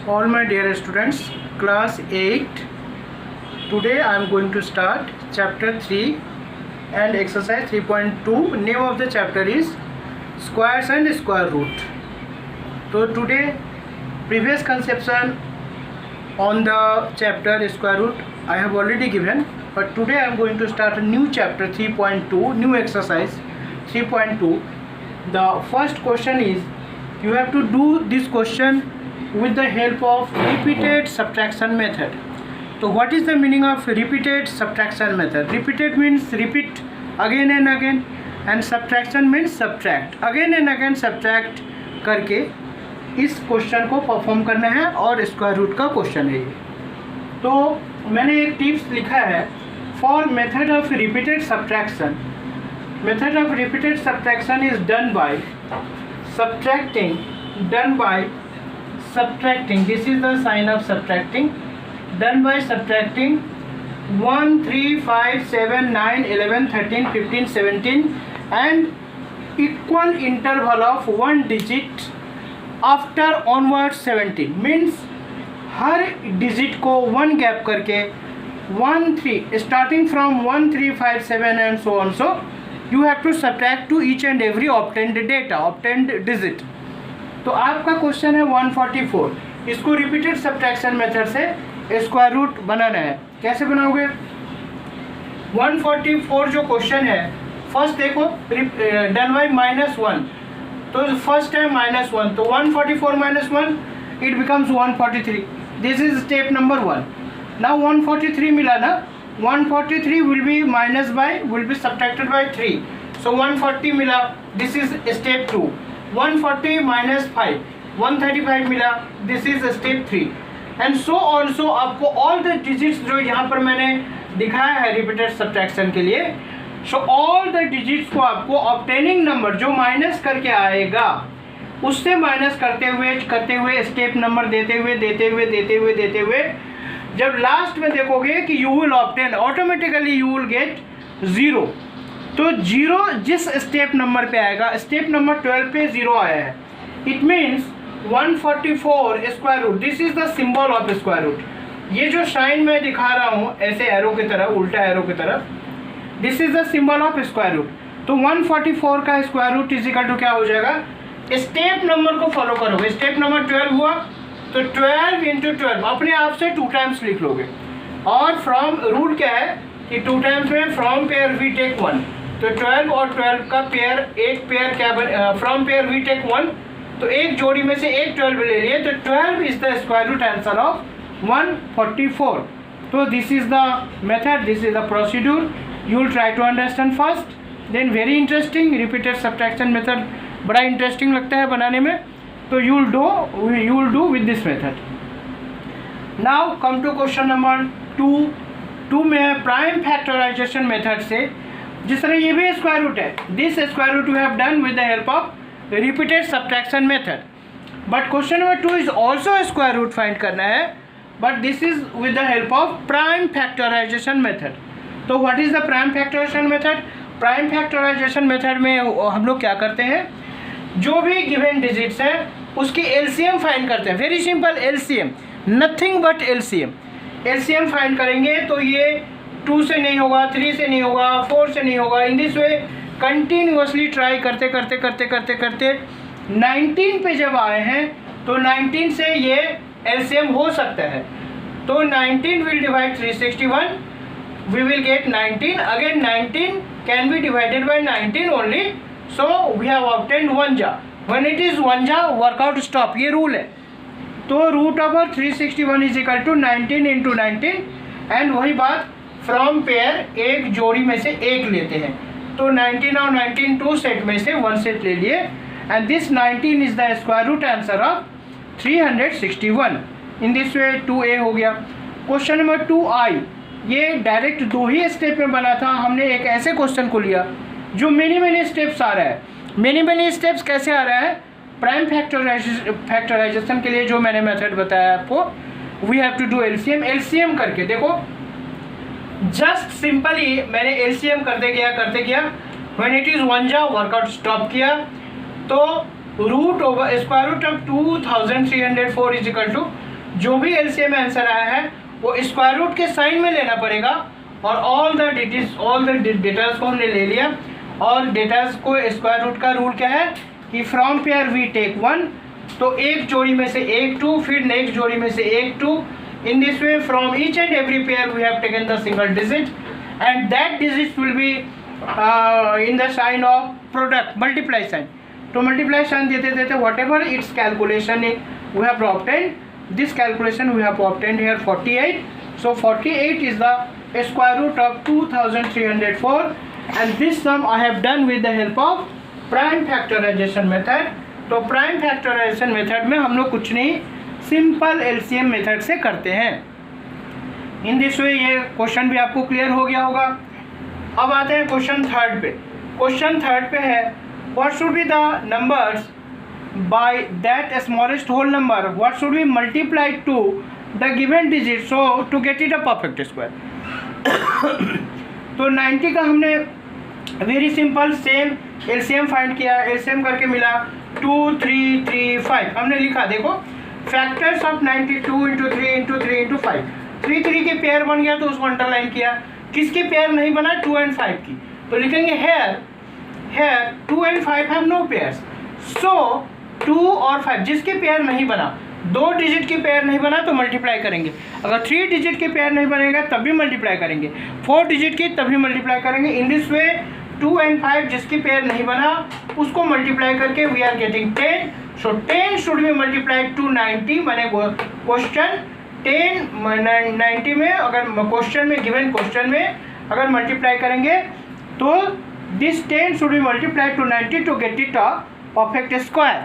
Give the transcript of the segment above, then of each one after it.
All my dear students, class 8. Today I am going to start chapter 3 and exercise 3.2. Name of the chapter is squares and square root. So today previous conception on the chapter square root I have already given, but today I am going to start a new chapter 3.2, new exercise 3.2. The first question is, you have to do this question with the help of repeated subtraction method. So what is the meaning of repeated subtraction method? Repeated means repeat again and again, and subtraction means subtract again and again. subtract करके इस question को perform करना है और square root का question है ये. तो मैंने एक टिप्स लिखा है for method of repeated subtraction. Method of repeated subtraction is done by subtracting, this is the sign of subtracting, done by subtracting 1, 3, 5, 7, 9, 11, 13, 15, 17 and equal interval of one digit after onwards 17. means her digit को one gap करके 1, 3 starting from 1, 3, 5, 7 and so on. So you have to subtract to each and every obtained data, obtained digit. तो आपका question है 144. इसको repeated subtraction method से square root बनाना है. कैसे बनाओगे? 144 जो क्वेश्चन है, फर्स्ट देखो डन बाई -1. तो फर्स्ट है -1, तो 144 -1 it becomes 143. This is step number 1. Now 143 मिला ना, 143 will be subtracted by 3. So 140 मिला, this is step 2. 140 minus 5, 135 मिला, this is step 3. And so also आपको all the digits जो यहाँ पर मैंने दिखाया है रिपीटेड सब्ट्रैक्शन के लिए, so all the digits को आपको obtaining number जो माइनस करके आएगा उससे माइनस करते हुए स्टेप नंबर देते हुए जब लास्ट में देखोगे कि you will obtain automatically you will get 0. तो 0 जिस स्टेप नंबर पे आएगा, स्टेप नंबर 12 पे 0 आया है, it means 144 square root. This is the symbol of square root. ये जो साइन मैं दिखा रहा हूँ ऐसे एरो की तरफ, उल्टा एरो की तरफ, this is the symbol of square root. तो 144 का square root is equal to क्या हो जाएगा? स्टेप नंबर को फॉलो करोगे. स्टेप नंबर 12 हुआ तो 12 इंटू 12 अपने आप से 2 टाइम्स लिख लोगे. और फ्रॉम रूल क्या है कि 2 टाइम्स में फ्रॉम पेयर वी टेक 1. तो 12 और 12 का पेयर, एक पेयर क्या फ्रॉम पेयर वी टेक 1, तो एक जोड़ी में से एक 12 ले लिए, तो 12 is the square root answer of 144. तो this is the method, this is the procedure. You will try to understand first, then very interesting. Repeated subtraction method बड़ा इंटरेस्टिंग लगता है बनाने में. तो you will do with this method. Now come to question number 2 में prime factorisation method से, जिस तरह ये भी स्क्वायर रूट है, this square root we have done with the help of repeated subtraction method. But question number 2 is also square root find करना है, but this is with the help of prime factorisation method. तो what is the prime factorisation method? Prime factorisation method में हम लोग क्या करते हैं, जो भी गिवन डिजिट्स है उसकी एलसीएम फाइंड करते हैं. Very simple, LCM, nothing but LCM. LCM find करेंगे तो ये 2 से नहीं होगा, 3 से नहीं होगा, 4 से नहीं होगा. इन दिस वे कंटिन्यूसली ट्राई करते 19 पे जब आए हैं तो 19 से ये एलसीएम हो सकता है. तो 19 will divide 361, we will get 19. Again 19 can be divided by 19 only. So we have obtained 1 when it is 1 workout stop, ये रूल है. तो root over 361 is equal to 19 into 19. And वही बात फ्रॉम पेयर एक जोड़ी में से एक लेते हैं, तो 19 और 19 2 सेट में से 1 सेट ले लिए. And this 19 is the square root answer of 361. In this way 2a हो गया. क्वेश्चन नंबर 2i, ये डायरेक्ट 2 ही स्टेप में बना था. हमने एक ऐसे क्वेश्चन को लिया जो मेनी स्टेप्स आ रहा है. मेनी स्टेप्स कैसे आ रहा है? प्राइम फैक्टराइजेशन के लिए जो मैंने मेथड बताया आपको, we have to do LCM करके. देखो जस्ट सिंपली मैंने एलसीएम करते गया. When it is 1 workout stop किया, तो root over square root of 2304 is equal to जो भी एलसीएम में आंसर आया है वो स्क्वायर रूट के साइन में लेना पड़ेगा, और ऑल द डेटास को हमने ले लिया, और डेटास को स्क्वायर रूट का रूल क्या है कि फ्रॉम पेयर वी टेक 1, तो एक जोड़ी में से एक 2, फिर नेक्स्ट जोड़ी में से एक 2, in this way from each and every pair we have taken the single digit, and that digit will be in the sign of product multiply sign. तो मल्टीप्लाई साइन देते देते whatever it's calculation we have obtained, this calculation we have obtained here 48. So 48 is the square root of 2304, and this sum I have done with the help of prime factorization method. तो prime factorization method में हम लोग कुछ नहीं, simple LCM method से करते हैं. इन this वे ये क्वेश्चन भी आपको क्लियर हो गया होगा. अब आते हैं क्वेश्चन थर्ड पे. क्वेश्चन थर्ड पे है what should be the numbers by that smallest whole number what should be multiplied to the given digit so to get it a perfect square. तो 90 का हमने very simple same LCM find किया, LCM करके मिला 2 3 3 5. हमने लिखा देखो factors of 92 into 3 into 3 into 5. 3 3 के पेयर बन गया तो उसको अंडरलाइन किया. किसके पेयर नहीं बना? 2 and 5 की. तो लिखेंगे here 2 and 5 have no pairs, so 2 और 5 जिसके पेयर नहीं बना, 2 डिजिट के पेयर नहीं बना तो मल्टीप्लाई करेंगे. अगर 3 डिजिट के पेयर नहीं बनेगा तब भी मल्टीप्लाई करेंगे, 4 डिजिट की तभी मल्टीप्लाई करेंगे. इन दिस वे 2 and 5 जिसकी पेयर नहीं बना उसको मल्टीप्लाई करके we are getting 10. So 10 should be multiplied to 90. मैंने क्वेश्चन 10 90 में, अगर क्वेश्चन में गिवन क्वेश्चन में अगर मल्टीप्लाई करेंगे तो this 10 should be multiplied to 90 to get it a perfect square.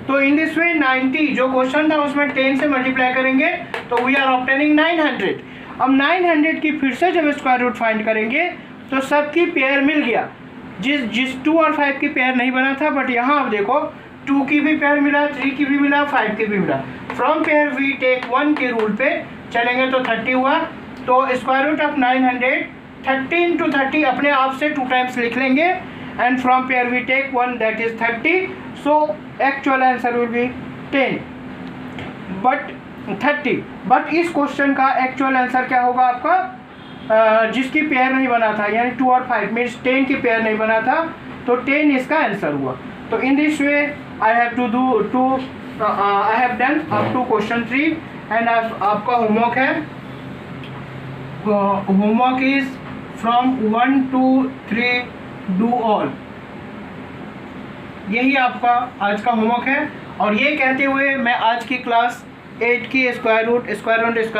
तो इन दिस वे 90 जो क्वेश्चन था उसमें 10 से मल्टीप्लाई करेंगे तो वी आर ऑब्टेनिंग 900. अब 900 की फिर से जब स्क्वायर रूट फाइंड करेंगे तो सबकी पेयर मिल गया, जिस 2 और 5 की पेयर नहीं बना था. बट यहाँ आप देखो 2 की भी पेयर मिला, 3 की भी मिला, 5 की भी मिला. फ्रॉम पेयर वी टेक 1 के रूल पे चलेंगे तो 30 हुआ. तो स्क्वायर रूट ऑफ 900 30 इंटू 30 अपने आप से 2 टाइम्स लिख लेंगे, and from pair we take 1 that is 30. So actual answer will be 10 but 30. But इस क्वेश्चन का एक्चुअल आंसर क्या होगा आपका? जिसकी पेयर नहीं बना था, यानी 2 और 5 मीन्स 10 की पेयर नहीं बना था, तो 10 इसका आंसर हुआ. तो in this way I have I have done up to question 3. And आपका होमवर्क है, homework is from 1 to 3 do all. यही आपका आज का होमवर्क है. और ये कहते हुए मैं आज की क्लास 8 की स्क्वायर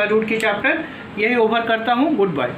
रूट की चैप्टर यही ओवर करता हूँ. Good bye.